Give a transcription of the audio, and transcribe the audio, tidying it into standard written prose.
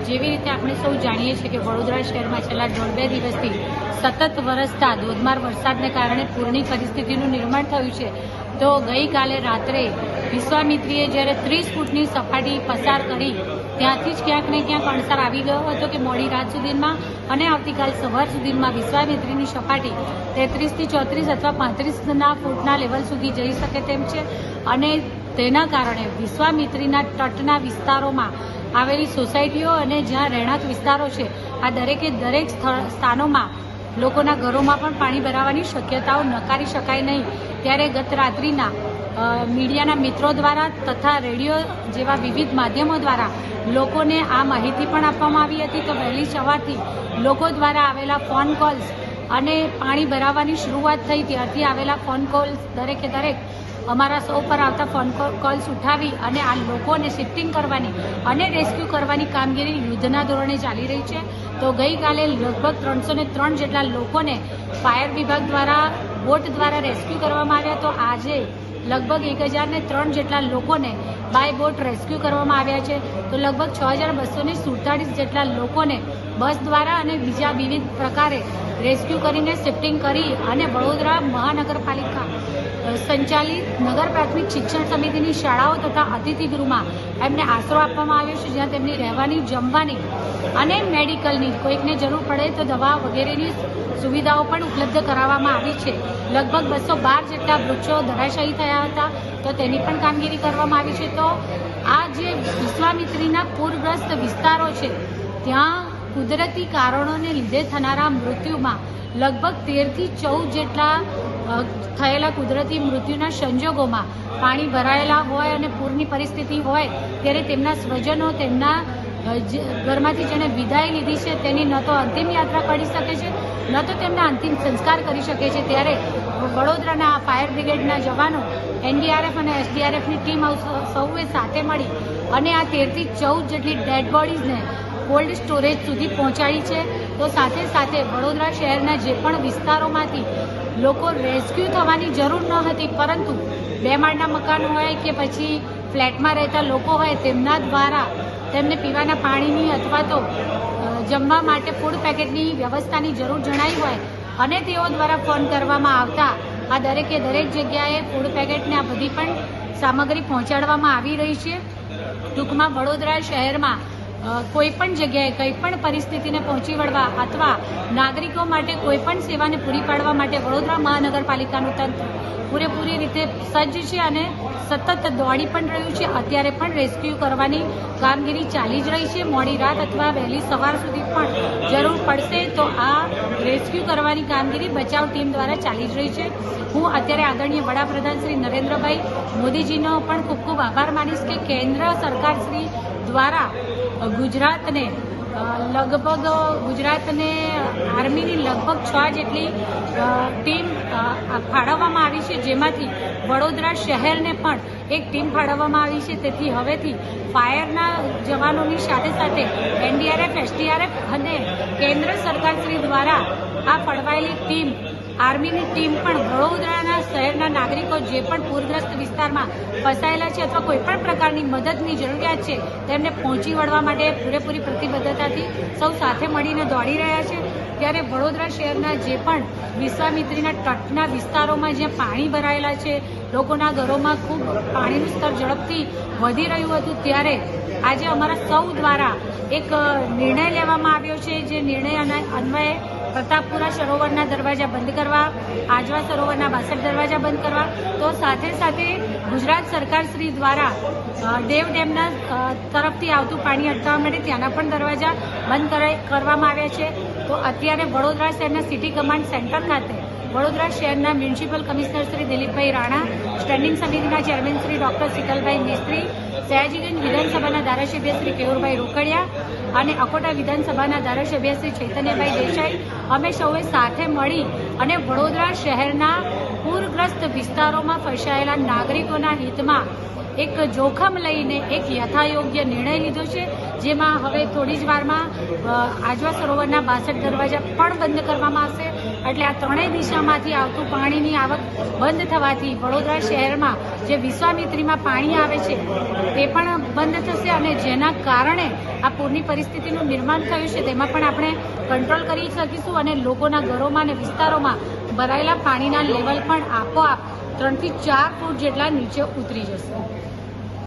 જેવી રીતે આપણે સૌ જાણીએ છીએ કે વડોદરા શહેરમાં છેલ્લા 1.5 દિવસથી સતત વરસતા ધોધમાર વરસાદને કારણે પૂરની પરિસ્થિતિનું નિર્માણ થયું છે. તો ગઈકાલે રાત્રે વિશ્વામિત્રીએ જ્યારે 30 ફૂટની સપાટી પસાર કરી ત્યાંથી જ ક્યાંક ને ક્યાંક અણસાર આવી ગયો હતો કે મોડી રાત સુધીમાં અને આવતીકાલ સવાર સુધીમાં વિશ્વામિત્રીની સપાટી 33 થી 34 અથવા 35 ફૂટના લેવલ સુધી જઈ શકે તેમ છે. અને તેના કારણે વિશ્વામિત્રીના તટના વિસ્તારોમાં આવેલી સોસાયટીઓ અને જ્યાં રહેણાંક વિસ્તારો છે આ દરેકે દરેક સ્થાનોમાં લોકોના ઘરોમાં પણ પાણી ભરાવાની શક્યતાઓ નકારી શકાય નહીં. ત્યારે ગત રાત્રિના મીડિયાના મિત્રો દ્વારા તથા રેડિયો જેવા વિવિધ માધ્યમો દ્વારા લોકોને આ માહિતી પણ આપવામાં આવી હતી. તો વહેલી સવારથી લોકો દ્વારા આવેલા ફોન કોલ્સ અને પાણી ભરાવાની શરૂઆત થઈ ત્યારથી આવેલા ફોન કોલ્સ દરેકે દરેક અમારા સૌ પર આવતા ફોન કોલ્સ ઉઠાવી અને આ લોકોને શિફ્ટિંગ કરવાની અને રેસ્ક્યુ કરવાની કામગીરી યુદ્ધના ધોરણે ચાલી રહી છે. તો ગઈકાલે લગભગ 303 જેટલા લોકોને ફાયર વિભાગ દ્વારા બોટ દ્વારા રેસ્ક્યુ કરવામાં આવ્યા. તો આજે લગભગ 1003 જેટલા લોકોને બાય બોટ રેસ્ક્યુ કરવામાં આવ્યા છે. તો લગભગ 6247 જેટલા લોકોને બસ દ્વારા અને બીજા વિવિધ પ્રકારે રેસ્ક્યુ કરીને શિફ્ટિંગ કરી અને વડોદરા મહાનગરપાલિકા સંચાલિત નગર પ્રાથમિક શિક્ષણ સમિતિની શાળાઓ તથા અતિથિગૃહમાં એમને આશરો આપવામાં આવ્યો છે, જ્યાં તેમની રહેવાની, જમવાની અને મેડિકલની કોઈકને જરૂર પડે તો દવા વગેરેની સુવિધાઓ પણ ઉપલબ્ધ કરાવવામાં આવી છે. લગભગ 212 જેટલા વૃક્ષો ધરાશાયી થયા હતા, તો તેની પણ કામગીરી કરવામાં આવી છે. તો આ જે વિશ્વામિત્રીના પૂરગ્રસ્ત વિસ્તારો છે ત્યાં કુદરતી કારણોને લીધે થનારા મૃત્યુમાં લગભગ 13 થી 14 જેટલા થયેલા કુદરતી મૃત્યુના સંજોગોમાં પાણી ભરાયેલા હોય અને પૂરની પરિસ્થિતિ હોય ત્યારે તેમના સ્વજનો તેમના ઘરમાંથી જેણે વિદાય લીધી છે તેની ન તો અંતિમ યાત્રા કરી શકે છે ન તો તેમના અંતિમ સંસ્કાર કરી શકે છે. ત્યારે વડોદરાના ફાયર બ્રિગેડના જવાનો, NDRF અને SDRFની ટીમ સૌએ સાથે મળી અને આ 13 થી 14 જેટલી ડેડ બોડીઝને કોલ્ડ સ્ટોરેજ સુધી પહોંચાડી છે. તો સાથે સાથે વડોદરા શહેરના જે પણ વિસ્તારોમાંથી લોકો રેસ્ક્યુ થવાની જરૂર ન હતી, પરંતુ 2 માળના મકાન હોય કે પછી ફ્લેટમાં રહેતા લોકો હોય તેમના દ્વારા તેમને પીવાના પાણીની અથવા તો જમવા માટે ફૂડ પેકેટની વ્યવસ્થાની જરૂર જણાઈ હોય અને તેઓ દ્વારા ફોન કરવામાં આવતા આ દરેકે દરેક જગ્યાએ ફૂડ પેકેટને આ બધી પણ સામગ્રી પહોંચાડવામાં આવી રહી છે. ટૂંકમાં વડોદરા શહેરમાં કોઈ પણ જગ્યાએ કંઈ પણ પરિસ્થિતિને પહોંચી વળવા અથવા નાગરિકો માટે કોઈ પણ સેવાને પૂરી પાડવા માટે વડોદરા મહાનગરપાલિકાનું તંત્ર પૂરેપૂરી રીતે સજ્જ છે અને સતત દોડી પણ રહ્યું છે. અત્યારે પણ રેસ્ક્યુ કરવાની કામગીરી ચાલી જ રહી છે. મોડી રાત અથવા વહેલી સવાર સુધી પણ જરૂર પડશે તો આ રેસ્ક્યુ કરવાની કામગીરી બચાવ ટીમ દ્વારા ચાલી જ રહી છે. હું અત્યારે આદરણીય વડાપ્રધાન શ્રી નરેન્દ્રભાઈ મોદીજીનો પણ ખૂબ ખૂબ આભાર માનીશ કે કેન્દ્ર સરકાર શ્રી દ્વારા ગુજરાતને આર્મીની લગભગ 6 જેટલી ટીમ ફાળવવામાં આવી છે, જેમાંથી વડોદરા શહેરને પણ એક ટીમ ફાળવવામાં આવી છે. તેથી હવેથી ફાયરના જવાનોની સાથે સાથે NDRF, SDRF અને કેન્દ્ર સરકારશ્રી દ્વારા આ ફળવાયેલી ટીમ, આર્મીની ટીમ પણ વડોદરાના શહેરના નાગરિકો જે પણ પૂરગ્રસ્ત વિસ્તારમાં ફસાયેલા છે અથવા કોઈપણ પ્રકારની મદદની જરૂરિયાત છે તેમને પહોંચી વળવા માટે પૂરેપૂરી પ્રતિબદ્ધતાથી સૌ સાથે મળીને દોડી રહ્યા છે. ત્યારે વડોદરા શહેરના જે પણ વિશ્વામિત્રીના તટના વિસ્તારોમાં જ્યાં પાણી ભરાયેલા છે, લોકોના ઘરોમાં ખૂબ પાણીનું સ્તર ઝડપથી વધી રહ્યું હતું, ત્યારે આજે અમારા સૌ દ્વારા એક નિર્ણય લેવામાં આવ્યો છે. જે નિર્ણય અન્વયે પ્રતાપપુરા સરોવરના દરવાજા બંધ કરવા, આજવા સરોવરના 62 દરવાજા બંધ કરવા, તો સાથે સાથે ગુજરાત સરકારશ્રી દ્વારા દેવ ડેમના તરફથી આવતું પાણી અટકાવવા માટે ત્યાંના પણ દરવાજા બંધ કરવામાં આવ્યા છે. તો અત્યારે વડોદરા શહેરના સિટી કમાન્ડ સેન્ટર ખાતે વડોદરા શહેરના મ્યુનિસિપલ કમિશનર શ્રી દિલીપભાઈ રાણા, સ્ટેન્ડિંગ સમિતિના ચેરમેન શ્રી ડૉક્ટર શીતલભાઈ મિસ્ત્રી, સયાજીગંજ વિધાનસભાના ધારાસભ્ય શ્રી કેયુરભાઈ રોકડિયા અને અકોટા વિધાનસભાના ધારાસભ્ય શ્રી ચૈતન્યભાઈ દેસાઈ, અમે સૌએ સાથે મળી અને વડોદરા શહેરના પૂરગ્રસ્ત વિસ્તારોમાં ફસાયેલા નાગરિકોના હિતમાં એક જોખમ લઈને એક યથાયોગ્ય નિર્ણય લીધો છે, જેમાં હવે થોડી જ વારમાં આજવા સરોવરના 62 દરવાજા પણ બંધ કરવામાં આવશે એટલે આ ત્રણેય દિશામાંથી આવતું પાણીની આવક બંધ થવાથી વડોદરા શહેરમાં જે વિશ્વામિત્રીમાં પાણી આવે છે તે પણ બંધ થશે અને જેના કારણે આ પૂરની પરિસ્થિતિનું નિર્માણ થયું છે તેમાં પણ આપણે કંટ્રોલ કરી શકીશું અને લોકોના ઘરોમાં અને વિસ્તારોમાં ભરાયેલા પાણીના લેવલ પણ આપોઆપ 3 થી 4 ફૂટ જેટલા નીચે ઉતરી જશે.